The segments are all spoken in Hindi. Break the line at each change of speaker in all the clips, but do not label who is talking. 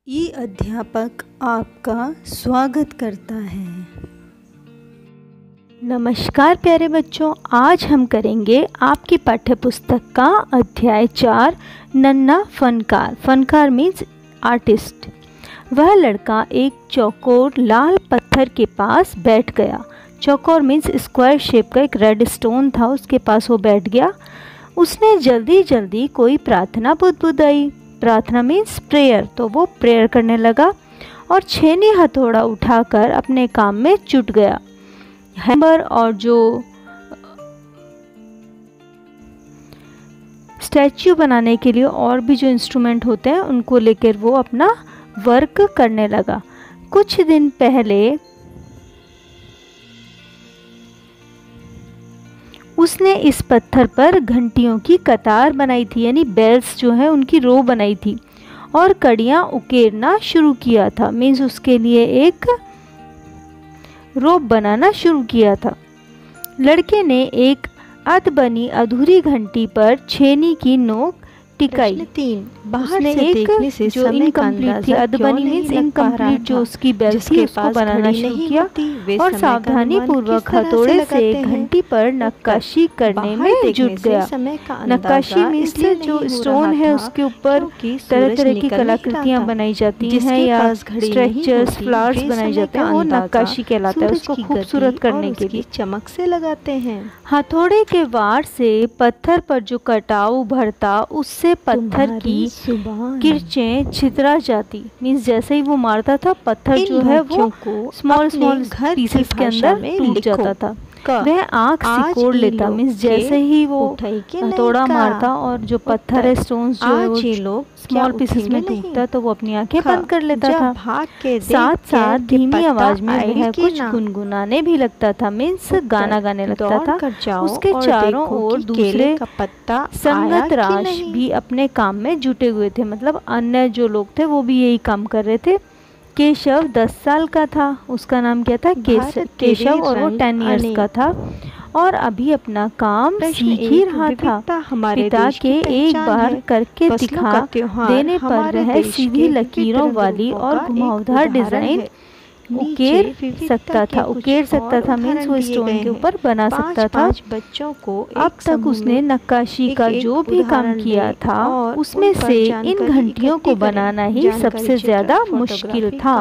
ई अध्यापक आपका स्वागत करता है।
नमस्कार प्यारे बच्चों, आज हम करेंगे आपकी पाठ्य पुस्तक का अध्याय 4 नन्हा फनकार। फनकार मीन्स आर्टिस्ट। वह लड़का एक चौकोर लाल पत्थर के पास बैठ गया। चौकोर मीन्स स्क्वायर शेप का एक रेड स्टोन था, उसके पास वो बैठ गया। उसने जल्दी जल्दी कोई प्रार्थना बुदबुदाई। प्रार्थना मीन्स प्रेयर, तो वो प्रेयर करने लगा और छेनी हथौड़ा उठाकर अपने काम में जुट गया। हैमर और जो स्टैच्यू बनाने के लिए और भी जो इंस्ट्रूमेंट होते हैं उनको लेकर वो अपना वर्क करने लगा। कुछ दिन पहले उसने इस पत्थर पर घंटियों की कतार बनाई थी, यानी बेल्स जो है उनकी रो बनाई थी और कड़ियाँ उकेरना शुरू किया था। मीन्स उसके लिए एक रोप बनाना शुरू किया था। लड़के ने एक अधबनी अधूरी घंटी पर छेनी की नोक टिकाई।
3 बाहर
उसने
से
एक
देखने से
जो
समय का
इनकम्प्लीट थी,
अंदाजा
अधबनी
क्यों
मीन्स
नहीं लग पा रहा
इनकम्प्लीट जो
था?
उसकी बेल
जिसके
थी उसको
पास
बनाना
घड़ी
शुरू
नहीं
किया
होती, वे
और
समय का
सावधानी
अनुमान
पूर्वक
किस तरह से
हथौड़े से
लगाते हैं?
घंटी पर नक्काशी करने
बाहर
में
देखने
जुट
से
गया।
समय का अंदाजा
नक्काशी मीन्स
इसलिए
जो
नहीं हो
स्टोन
रहा
है
था
उसके ऊपर
क्योंकि
तरह
सूरज
तरह की
निकल नहीं रहा
कलाकृतियाँ
था।
बनाई जाती
जिसके
हैं या
पास घड़ी नहीं
स्ट्रक्चर्स
होती,
फ्लावर्स
वे
बनाए
समय
जाते हैं,
का
वो
अंदाजा
नक्काशी कहलाता है,
सूरज
उसको
की
खूबसूरत
गति
करने
और
के
उसकी
लिए।
चमक से लगाते हैं।
हथौड़े के वार से पत्थर पर जो कटाव उभरता उससे पत्थर की किरचें छितरा जाती। मीन्स जैसे ही वो मारता था पत्थर जो है वो स्मॉल पीसेस के अंदर टूट जाता था। वह आँख सिकोड़ लेता। मीन्स जैसे ही वो हथौड़ा मारता और जो पत्थर है स्टोन्स जो है वो स्मॉल पीसेस में टूटता तो वो अपनी आंखें बंद कर लेता था। साथ साथ धीमी आवाज में वह कुछ गुनगुनाने भी लगता था। मीन्स गाना गाने लगता था। उसके चारों ओर दूसरे संगत राश भी अपने काम में जुटे हुए थे, मतलब अन्य जो लोग थे वो भी यही काम कर रहे थे। केशव 10 साल का था। उसका नाम क्या था? केशव, और वो 10 इयर्स का था और अभी अपना काम सीख ही रहा था। पिता के एक बार करके दिखा देने पर वह सीधी लकीरों वाली और घुमावदार डिजाइन उकेर सकता था। मीन्स वो स्टोन के ऊपर बना सकता था।
बच्चों को
अब तक उसने नक्काशी का जो भी काम किया था उसमें से इन घंटियों को बनाना ही सबसे ज्यादा मुश्किल था।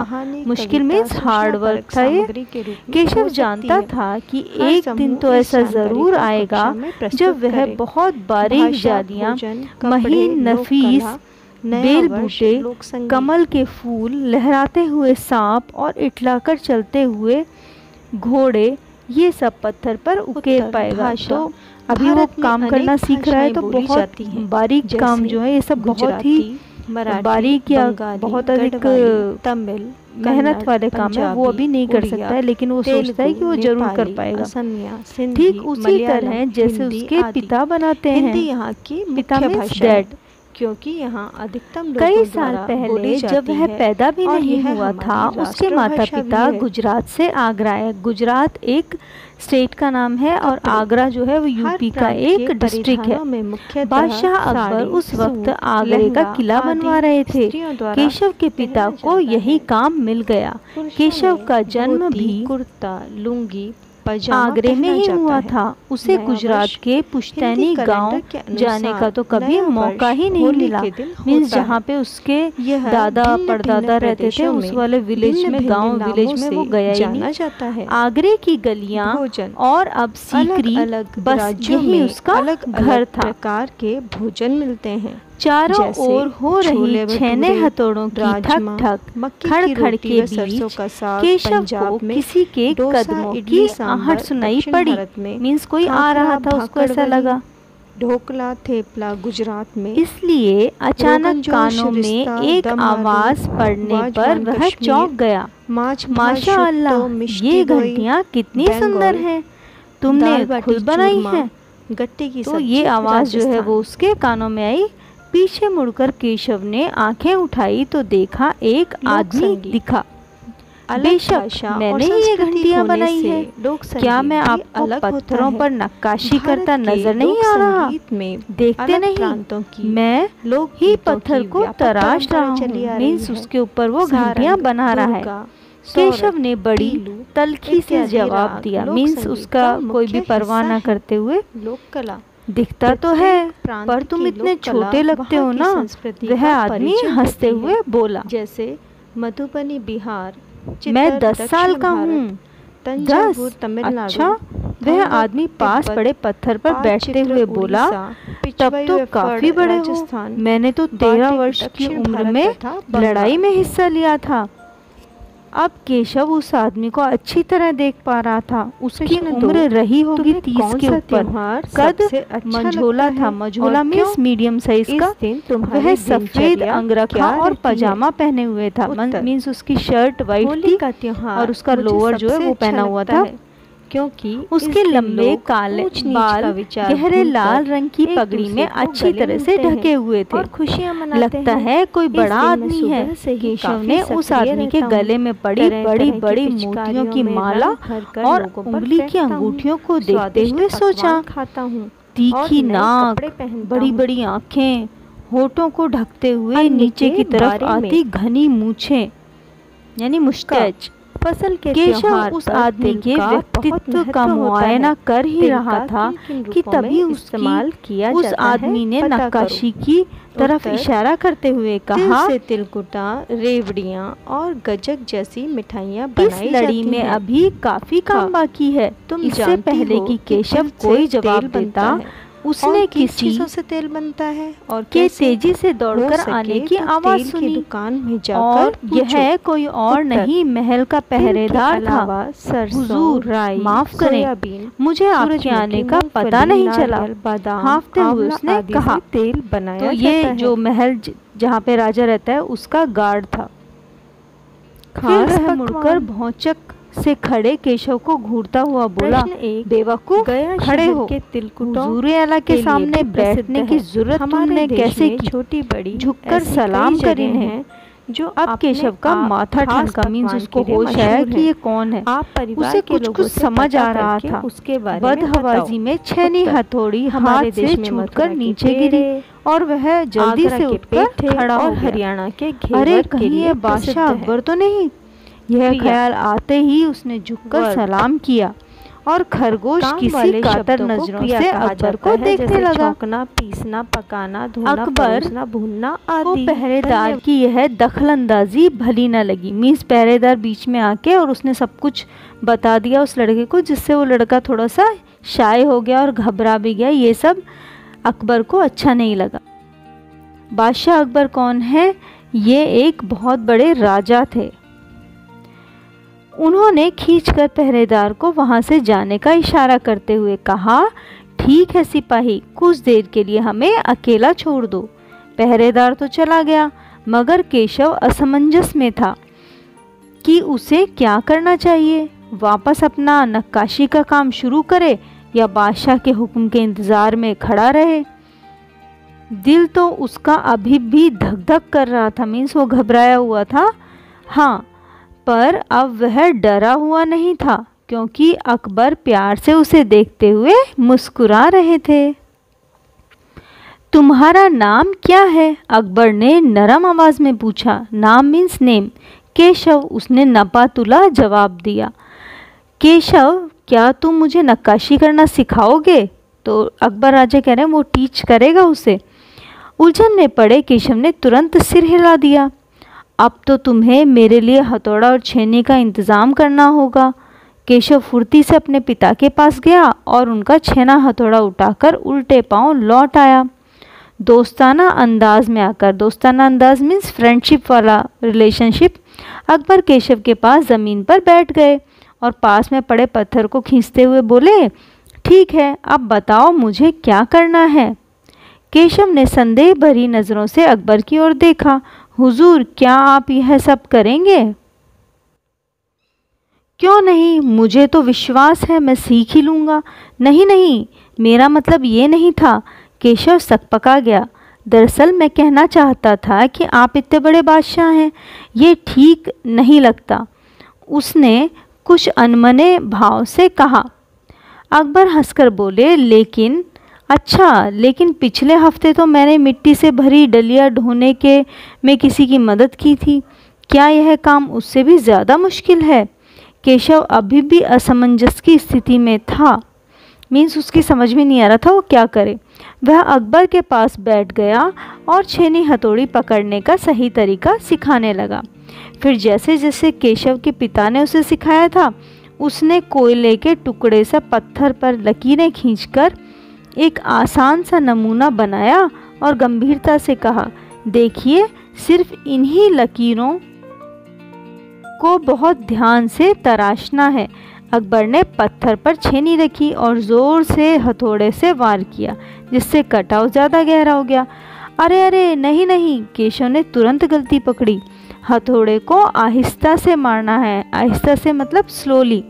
मुश्किल मीन्स हार्ड वर्क था ये। केशव जानता था कि एक दिन तो ऐसा जरूर आएगा जब वह बहुत बारीक जालियां, महीन नफीस बेल बूटे, कमल के फूल, लहराते हुए सांप और इठलाकर चलते हुए घोड़े, ये सब पत्थर पर उकेर पाएगा। तो अभी वो काम करना सीख रहा है तो बहुत बारीक काम जो है ये सब बहुत ही बारीक या बहुत अधिक
तमिल
मेहनत वाले काम है, वो अभी नहीं कर सकता है, लेकिन वो सोचता है कि वो जरूर कर पाएगा। ठीक उसी तरह जैसे उसके पिता बनाते हैं।
यहाँ की
पिता मीन्स डैड,
क्योंकि यहाँ अधिकतम
कई साल पहले जब वह पैदा भी नहीं हुआ था उसके माता पिता गुजरात से आगरा आए। गुजरात एक स्टेट का नाम है और आगरा जो है वो यूपी का एक डिस्ट्रिक्ट है। बादशाह अकबर उस वक्त आगरे का किला बनवा रहे थे। केशव के पिता को यही काम मिल गया। केशव का जन्म भी
कुर्ता, लुंगी,
आगरे में ही हुआ था। उसे गुजरात के पुश्तैनी गांव जाने का तो कभी मौका ही नहीं मिला। मीन्स जहाँ पे उसके दादा परदादा रहते थे उस वाले विलेज में, गांव विलेज में वो गया ही नहीं। आगरे की गलियां और अब सीकरी, बस यही उसका घर था।
प्रकार के भोजन मिलते हैं।
चारों ओर हो रही छेने हथौड़ों की ठक ठक खड़ खड़ के बीच केशव को किसी के कदमों की आहट सुनाई पड़ी। मीन्स कोई आ रहा था, उसको ऐसा लगा।
ढोकला, थेपला गुजरात में।
इसलिए अचानक कानों में एक आवाज पड़ने पर वह चौंक गया। माशाअल्लाह, ये घंटियाँ कितनी सुंदर हैं, तुमने खुद बनाई है?
गट्टे की
तो ये आवाज जो है वो उसके कानों में आई। पीछे मुड़कर केशव ने आंखें उठाई तो देखा एक आदमी दिखा। बेशक मैंने ये घंटियां बनाई है, क्या मैं आपको पत्थरों पर नक्काशी करता नजर नहीं आ रहा? देखते नहीं, मैं ही पत्थर को तराश रहा हूँ। मीन्स उसके ऊपर वो घंटियां बना रहा है। केशव ने बड़ी तल्खी से जवाब दिया, मीन्स उसका कोई भी परवाह न करते हुए, दिखता तो है पर तुम इतने छोटे लगते हो ना। वह आदमी हंसते हुए बोला,
जैसे मधुबनी बिहार,
मैं 10 साल का हूँ। 10? अच्छा। वह आदमी पास पड़े पत्थर पर बैठते हुए बोला, तब तो काफी बड़े हो। मैंने तो 13 वर्ष की उम्र में लड़ाई में हिस्सा लिया था। अब केशव उस आदमी को अच्छी तरह देख पा रहा था। उसकी उम्र रही होगी 30 के ऊपर। कद मंझोला था। मंझोला मीन्स मीडियम साइज का। वह सफेद अंगरखा और पजामा पहने हुए था। मीन्स उसकी शर्ट वाइट थी और उसका लोअर जो है वो पहना हुआ था, क्योंकि उसके लंबे काले बाल गहरे लाल रंग की पगड़ी में अच्छी तरह से ढके हुए थे।
खुशियां मनाते
लगता है कोई बड़ा आदमी है। केशव ने उस आदमी के गले में पड़ी बड़ी बड़ी मोतियों की माला और उंगली की अंगूठियों को देखते हुए सोचा, तीखी नाक, बड़ी बड़ी आंखें, होठों को ढकते हुए नीचे की तरफ आती घनी मूछें यानी मुस्टैच। केशव उस आदमी के व्यक्तित्व का मुआयना कर ही रहा था कि तभी उस आदमी ने नक्काशी की तरफ इशारा करते हुए कहा,
तिलकुटा, रेवड़ियाँ और गजक जैसी मिठाइयाँ बनाई जाती हैं।
इस लड़ी में अभी काफी काम बाकी है। इससे पहले कि केशव कोई जवाब देता, उसने किसी
चीजों से तेल बनता है और
के तेजी से दौड़कर आने की आवाज सुनी।
दुकान में जाकर
और यह कोई और नहीं, महल का पहरेदार था। हुजूर, माफ करें, मुझे आपके आने का पता नहीं चला। हाँफते हुए उसने कहा,
तेल बनाया
तो ये जो महल जहाँ पे राजा रहता है उसका गार्ड था। फिर वह मुड़कर भौचक से खड़े केशव को घूरता हुआ बोला, बेवकूफ, खड़े हो। हुजूर आला के सामने बैठने की जरूरत तुमने कैसे की?
छोटी बड़ी
झुककर सलाम कर इन्हें। जो अब केशव का माथा ठनका, मीन्स उसको होश आया कि ये कौन है। उसे कुछ समझ आ रहा था। बदहवासी में छेनी हथौड़ी हाथ से छूटकर नीचे गिरी और वह जल्दी से उठकर खड़ा हो गया।
हरियाणा के
अरे कहीं ये बादशाह अकबर तो नहीं? यह ख्याल आते ही उसने झुककर सलाम किया और खरगोश किसी कातर नजरों से अकबर को देखने लगा।
पीसना, पकाना, धोना,
अकबर
भूनना
को
आदि।
पहरेदार की यह दखलंदाजी भली न लगी। मीन्स पहरेदार बीच में आके और उसने सब कुछ बता दिया उस लड़के को, जिससे वो लड़का थोड़ा सा शाय हो गया और घबरा भी गया। ये सब अकबर को अच्छा नहीं लगा। बादशाह अकबर कौन है? ये एक बहुत बड़े राजा थे। उन्होंने खींचकर पहरेदार को वहां से जाने का इशारा करते हुए कहा, ठीक है सिपाही, कुछ देर के लिए हमें अकेला छोड़ दो। पहरेदार तो चला गया, मगर केशव असमंजस में था कि उसे क्या करना चाहिए। वापस अपना नक्काशी का काम शुरू करे या बादशाह के हुक्म के इंतजार में खड़ा रहे। दिल तो उसका अभी भी धक धक कर रहा था। मीन्स वो घबराया हुआ था। हाँ, पर अब वह डरा हुआ नहीं था, क्योंकि अकबर प्यार से उसे देखते हुए मुस्कुरा रहे थे। तुम्हारा नाम क्या है? अकबर ने नरम आवाज में पूछा। नाम मीन्स नेम। केशव, उसने नपातुला जवाब दिया। केशव, क्या तुम मुझे नक्काशी करना सिखाओगे? तो अकबर राजा कह रहे हैं वो टीच करेगा उसे। उलझन में पड़े केशव ने तुरंत सिर हिला दिया। अब तो तुम्हें मेरे लिए हथौड़ा और छेनी का इंतज़ाम करना होगा। केशव फुर्ती से अपने पिता के पास गया और उनका छेना हथौड़ा उठाकर उल्टे पांव लौट आया। दोस्ताना अंदाज में आकर, दोस्ताना अंदाज मीन्स फ्रेंडशिप वाला रिलेशनशिप, अकबर केशव के पास ज़मीन पर बैठ गए और पास में पड़े पत्थर को खींचते हुए बोले, ठीक है, अब बताओ मुझे क्या करना है। केशव ने संदेह भरी नज़रों से अकबर की ओर देखा। हुजूर, क्या आप यह सब करेंगे? क्यों नहीं, मुझे तो विश्वास है मैं सीख ही लूँगा। नहीं नहीं, मेरा मतलब ये नहीं था। केशव सकपका गया। दरअसल मैं कहना चाहता था कि आप इतने बड़े बादशाह हैं, ये ठीक नहीं लगता। उसने कुछ अनमने भाव से कहा। अकबर हंसकर बोले, लेकिन पिछले हफ्ते तो मैंने मिट्टी से भरी डलिया ढोने के में किसी की मदद की थी। क्या यह काम उससे भी ज़्यादा मुश्किल है? केशव अभी भी असमंजस की स्थिति में था। मीन्स उसकी समझ में नहीं आ रहा था वो क्या करे। वह अकबर के पास बैठ गया और छेनी हथौड़ी पकड़ने का सही तरीका सिखाने लगा। फिर जैसे जैसे केशव के पिता ने उसे सिखाया था, उसने कोयले के टुकड़े से पत्थर पर लकीरें खींचकर एक आसान सा नमूना बनाया और गंभीरता से कहा, देखिए, सिर्फ इन्हीं लकीरों को बहुत ध्यान से तराशना है। अकबर ने पत्थर पर छेनी रखी और ज़ोर से हथौड़े से वार किया, जिससे कटाव ज़्यादा गहरा हो गया। अरे अरे, नहीं नहीं, केशव ने तुरंत गलती पकड़ी। हथौड़े को आहिस्ता से मारना है। आहिस्ता से मतलब स्लोली।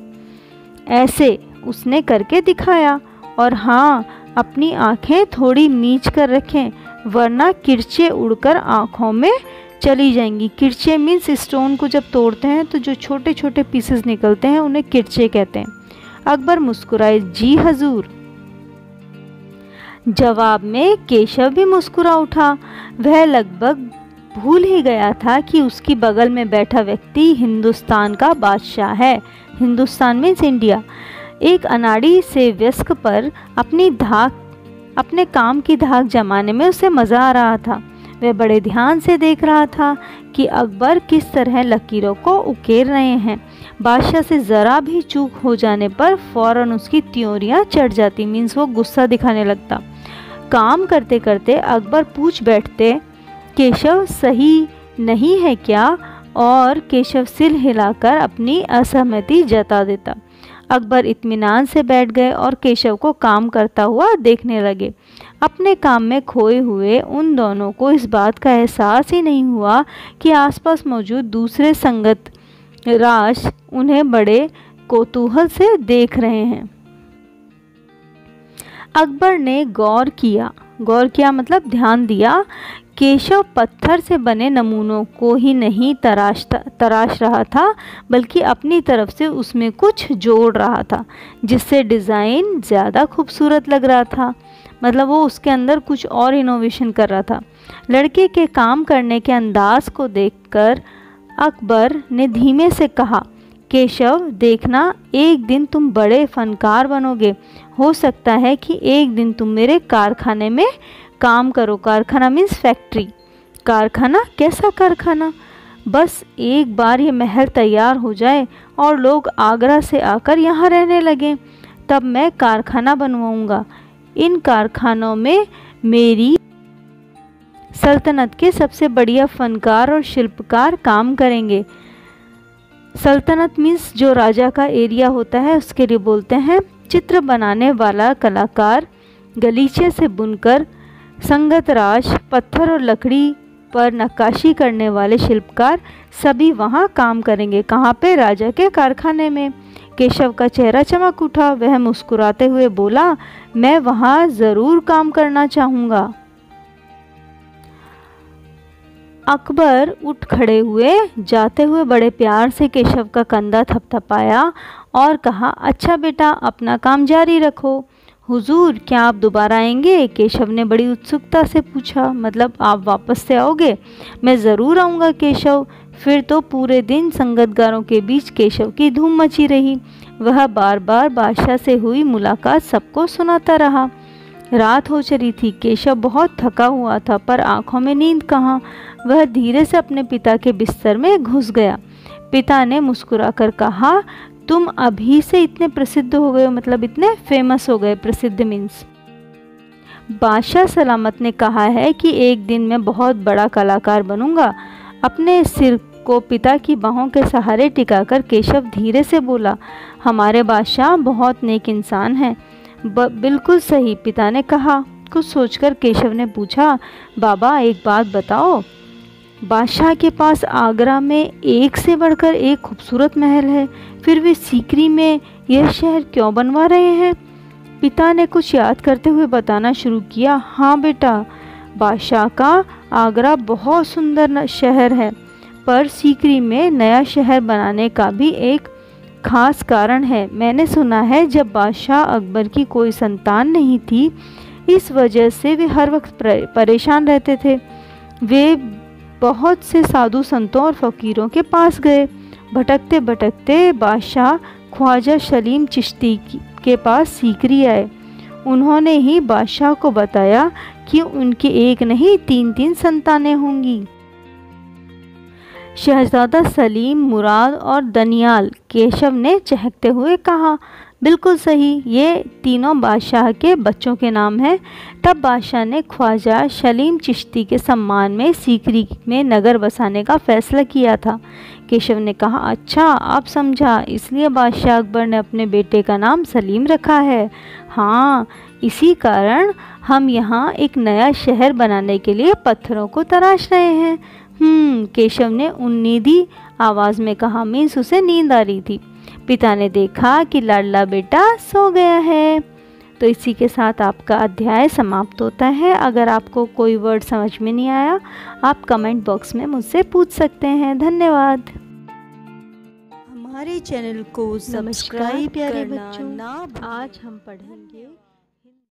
ऐसे उसने करके दिखाया। और हाँ, अपनी आंखें थोड़ी मीच कर रखें, वरना किरचे उड़कर आँखों में चली जाएंगी। किरचे मीन्स स्टोन को जब तोड़ते हैं तो जो छोटे छोटे पीसेस निकलते हैं उन्हें किरचे कहते हैं। अकबर मुस्कुराए, जी हजूर। जवाब में केशव भी मुस्कुरा उठा। वह लगभग भूल ही गया था कि उसकी बगल में बैठा व्यक्ति हिंदुस्तान का बादशाह है। Hindustan means India. एक अनाड़ी से वयस्क पर अपने काम की धाक जमाने में उसे मज़ा आ रहा था। वह बड़े ध्यान से देख रहा था कि अकबर किस तरह लकीरों को उकेर रहे हैं। बादशाह से ज़रा भी चूक हो जाने पर फ़ौरन उसकी त्योरियां चढ़ जाती। मीन्स वो गुस्सा दिखाने लगता। काम करते करते अकबर पूछ बैठते, केशव सही नहीं है क्या? और केशव सिर हिलाकर अपनी असहमति जता देता। अकबर इत्मीनान से बैठ गए और केशव को काम करता हुआ देखने लगे। अपने काम में खोए हुए उन दोनों को इस बात का एहसास ही नहीं हुआ कि आसपास मौजूद दूसरे संगत राज उन्हें बड़े कौतूहल से देख रहे हैं। अकबर ने गौर किया मतलब ध्यान दिया। केशव पत्थर से बने नमूनों को ही नहीं तराश रहा था, बल्कि अपनी तरफ से उसमें कुछ जोड़ रहा था, जिससे डिज़ाइन ज़्यादा खूबसूरत लग रहा था। मतलब वो उसके अंदर कुछ और इनोवेशन कर रहा था। लड़के के काम करने के अंदाज को देखकर अकबर ने धीमे से कहा, केशव, देखना, एक दिन तुम बड़े फनकार बनोगे। हो सकता है कि एक दिन तुम मेरे कारखाने में काम करो। कारखाना मीन्स फैक्ट्री। कारखाना? कैसा कारखाना? बस एक बार ये महल तैयार हो जाए और लोग आगरा से आकर यहाँ रहने लगें, तब मैं कारखाना बनवाऊँगा। इन कारखानों में मेरी सल्तनत के सबसे बढ़िया फनकार और शिल्पकार काम करेंगे। सल्तनत मीन्स जो राजा का एरिया होता है उसके लिए बोलते हैं। चित्र बनाने वाला कलाकार, गलीचे से बुनकर, संगत राज, पत्थर और लकड़ी पर नक्काशी करने वाले शिल्पकार सभी वहाँ काम करेंगे। कहाँ पे? राजा के कारखाने में। केशव का चेहरा चमक उठा। वह मुस्कुराते हुए बोला, मैं वहाँ ज़रूर काम करना चाहूँगा। अकबर उठ खड़े हुए, जाते हुए बड़े प्यार से केशव का कंधा थपथपाया और कहा, अच्छा बेटा, अपना काम जारी रखो। हुजूर, क्या आप दोबारा आएंगे? केशव ने बड़ी उत्सुकता से पूछा। मतलब आप वापस से आओगे? मैं ज़रूर आऊँगा केशव। फिर तो पूरे दिन संगतगारों के बीच केशव की धूम मची रही। वह बार बार बादशाह से हुई मुलाकात सबको सुनाता रहा। रात हो चली थी। केशव बहुत थका हुआ था, पर आंखों में नींद कहाँ। वह धीरे से अपने पिता के बिस्तर में घुस गया। पिता ने मुस्कुराकर कहा, तुम अभी से इतने प्रसिद्ध हो गए हो, मतलब इतने फेमस हो गए। प्रसिद्ध मीन्स बादशाह सलामत ने कहा है कि एक दिन मैं बहुत बड़ा कलाकार बनूंगा। अपने सिर को पिता की बाहों के सहारे टिकाकर केशव धीरे से बोला, हमारे बादशाह बहुत नेक इंसान हैं। बिल्कुल सही, पिता ने कहा। कुछ सोचकर केशव ने पूछा, बाबा एक बात बताओ, बादशाह के पास आगरा में एक से बढ़कर एक खूबसूरत महल है, फिर वे सीकरी में यह शहर क्यों बनवा रहे हैं? पिता ने कुछ याद करते हुए बताना शुरू किया, हाँ बेटा, बादशाह का आगरा बहुत सुंदर शहर है, पर सीकरी में नया शहर बनाने का भी एक खास कारण है। मैंने सुना है जब बादशाह अकबर की कोई संतान नहीं थी, इस वजह से वे हर वक्त परेशान रहते थे। वे बहुत से साधु संतों और फकीरों के पास गए। भटकते भटकते बादशाह ख्वाजा सलीम चिश्ती के पास सीकरी आए। उन्होंने ही बादशाह को बताया कि उनकी एक नहीं 3 संतानें होंगी। शहजादा सलीम, मुराद और दनियाल, केशव ने चहकते हुए कहा, बिल्कुल सही, ये तीनों बादशाह के बच्चों के नाम हैं। तब बादशाह ने ख्वाजा सलीम चिश्ती के सम्मान में सीकरी में नगर बसाने का फैसला किया था। केशव ने कहा, अच्छा, अब समझा, इसलिए बादशाह अकबर ने अपने बेटे का नाम सलीम रखा है। हाँ, इसी कारण हम यहाँ एक नया शहर बनाने के लिए पत्थरों को तराश रहे हैं। केशव ने उन्नीदी आवाज़ में कहा। मीन्स उसे नींद आ रही थी। पिता ने देखा कि लाडला बेटा सो गया है। तो इसी के साथ आपका अध्याय समाप्त होता है। अगर आपको कोई वर्ड समझ में नहीं आया, आप कमेंट बॉक्स में मुझसे पूछ सकते हैं। धन्यवाद।
हमारे चैनल को सब्सक्राइब करना ना। आज हम पढ़ेंगे